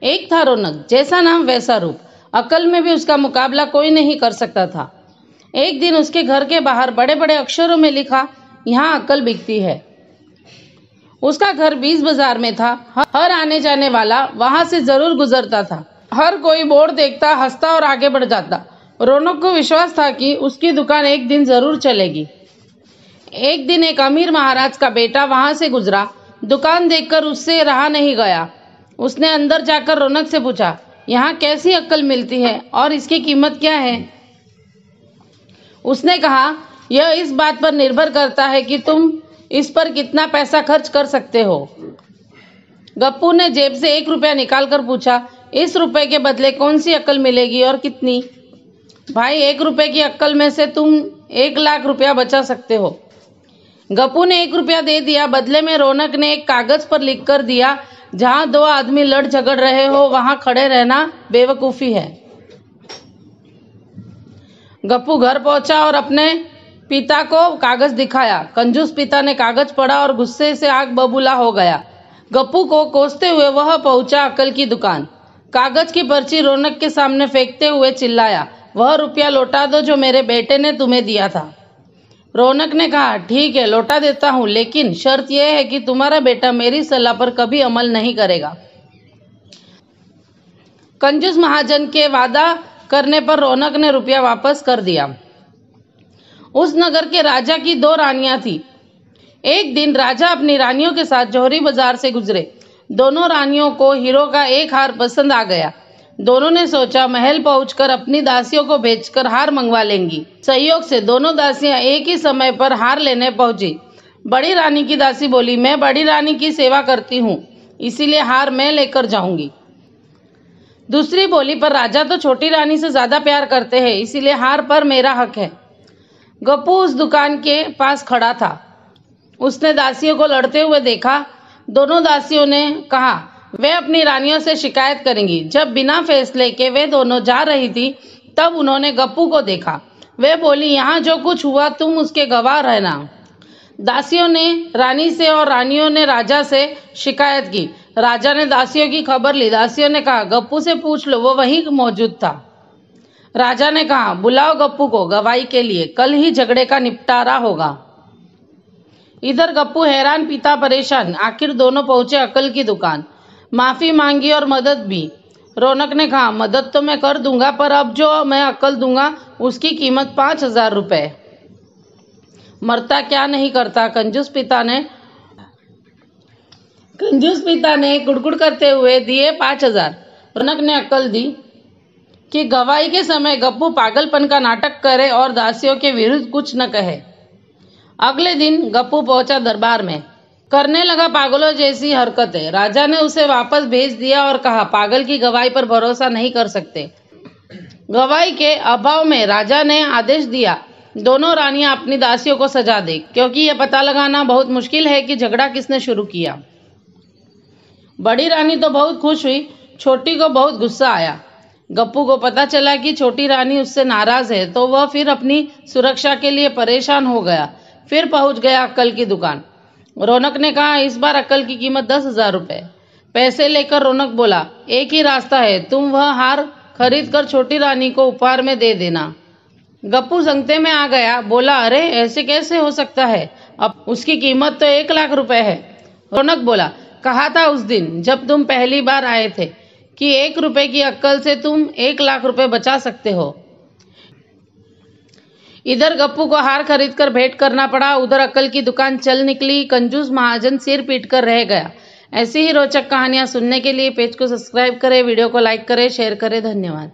एक था रौनक, जैसा नाम वैसा रूप। अक्ल में भी उसका मुकाबला कोई नहीं कर सकता था। एक दिन उसके घर के बाहर बड़े बड़े अक्षरों में लिखा, यहाँ अक्ल बिकती है। उसका घर 20 बाजार में था। हर आने जाने वाला वहां से जरूर गुजरता था। हर कोई बोर्ड देखता, हंसता और आगे बढ़ जाता। रौनक को विश्वास था कि उसकी दुकान एक दिन जरूर चलेगी। एक दिन एक अमीर महाराज का बेटा वहां से गुजरा। दुकान देखकर उससे रहा नहीं गया। उसने अंदर जाकर रौनक से पूछा, यहाँ कैसी अक्ल मिलती है और इसकी कीमत क्या है? उसने कहा, यह इस बात पर निर्भर करता है कि तुम इस पर कितना पैसा खर्च कर सकते हो। गप्पू ने जेब से 1 रुपया निकालकर पूछा, इस रुपए के बदले कौन सी अक्ल मिलेगी और कितनी? भाई, 1 रुपए की अक्ल में से तुम 1 लाख रुपया बचा सकते हो। गप्पू ने 1 रुपया दे दिया। बदले में रौनक ने एक कागज पर लिख कर दिया, जहां 2 आदमी लड़ झगड़ रहे हो वहां खड़े रहना बेवकूफी है। गप्पू घर पहुंचा और अपने पिता को कागज दिखाया। कंजूस पिता ने कागज पढ़ा और गुस्से से आग बबूला हो गया। गप्पू को कोसते हुए वह पहुंचा अक्ल की दुकान। कागज की पर्ची रौनक के सामने फेंकते हुए चिल्लाया, वह रुपया लौटा दो जो मेरे बेटे ने तुम्हें दिया था। रौनक ने कहा, ठीक है, लौटा देता हूं, लेकिन शर्त यह है कि तुम्हारा बेटा मेरी सलाह पर कभी अमल नहीं करेगा। कंजूस महाजन के वादा करने पर रौनक ने रुपया वापस कर दिया। उस नगर के राजा की 2 रानियां थी। एक दिन राजा अपनी रानियों के साथ जौहरी बाजार से गुजरे। दोनों रानियों को हीरो का एक हार पसंद आ गया। दोनों ने सोचा, महल पहुंचकर अपनी दासियों को भेजकर हार मंगवा लेंगी। संयोग से दोनों दासियां एक ही समय पर हार लेने पहुंची। बड़ी रानी की दासी बोली, मैं बड़ी रानी की सेवा करती हूँ, इसीलिए हार मैं लेकर जाऊंगी। दूसरी बोली, पर राजा तो छोटी रानी से ज्यादा प्यार करते हैं, इसीलिए हार पर मेरा हक है। गप्पू उस दुकान के पास खड़ा था। उसने दासियों को लड़ते हुए देखा। दोनों दासियों ने कहा, वे अपनी रानियों से शिकायत करेंगी। जब बिना फैसले के वे दोनों जा रही थी, तब उन्होंने गप्पू को देखा। वे बोली, यहाँ जो कुछ हुआ तुम उसके गवाह रहना। दासियों ने रानी से और रानियों ने राजा से शिकायत की। राजा ने दासियों की खबर ली। दासियों ने कहा, गप्पू से पूछ लो, वो वहीं मौजूद था। राजा ने कहा, बुलाओ गप्पू को गवाही के लिए, कल ही झगड़े का निपटारा होगा। इधर गप्पू हैरान, पिता परेशान। आखिर दोनों पहुंचे अक्ल की दुकान। माफी मांगी और मदद भी। रौनक ने कहा, मदद तो मैं कर दूंगा, पर अब जो मैं अक्ल दूंगा उसकी कीमत 5000 रुपए। मरता क्या नहीं करता। कंजूस पिता ने कुड़कुड़ करते हुए दिए 5000। रौनक ने अक्ल दी कि गवाही के समय गप्पू पागलपन का नाटक करे और दासियों के विरुद्ध कुछ न कहे। अगले दिन गप्पू पहुंचा दरबार में। करने लगा पागलों जैसी हरकतें। राजा ने उसे वापस भेज दिया और कहा, पागल की गवाही पर भरोसा नहीं कर सकते। गवाही के अभाव में राजा ने आदेश दिया, दोनों रानियां अपनी दासियों को सजा दे, क्योंकि यह पता लगाना बहुत मुश्किल है कि झगड़ा किसने शुरू किया। बड़ी रानी तो बहुत खुश हुई, छोटी को बहुत गुस्सा आया। गप्पू को पता चला कि छोटी रानी उससे नाराज है, तो वह फिर अपनी सुरक्षा के लिए परेशान हो गया। फिर पहुंच गया अक्ल की दुकान। रौनक ने कहा, इस बार अक्ल की कीमत 10,000 रुपए। पैसे लेकर रौनक बोला, एक ही रास्ता है, तुम वह हार खरीद कर छोटी रानी को उपहार में दे देना। गप्पू संगते में आ गया। बोला, अरे ऐसे कैसे हो सकता है, अब उसकी कीमत तो 1 लाख रुपए है। रौनक बोला, कहा था उस दिन जब तुम पहली बार आए थे कि 1 रुपए की अक्ल से तुम 1 लाख रुपए बचा सकते हो। इधर गप्पू को हार खरीद कर भेंट करना पड़ा, उधर अक्ल की दुकान चल निकली। कंजूस महाजन सिर पीट कर रह गया। ऐसी ही रोचक कहानियां सुनने के लिए पेज को सब्सक्राइब करें, वीडियो को लाइक करें, शेयर करें। धन्यवाद।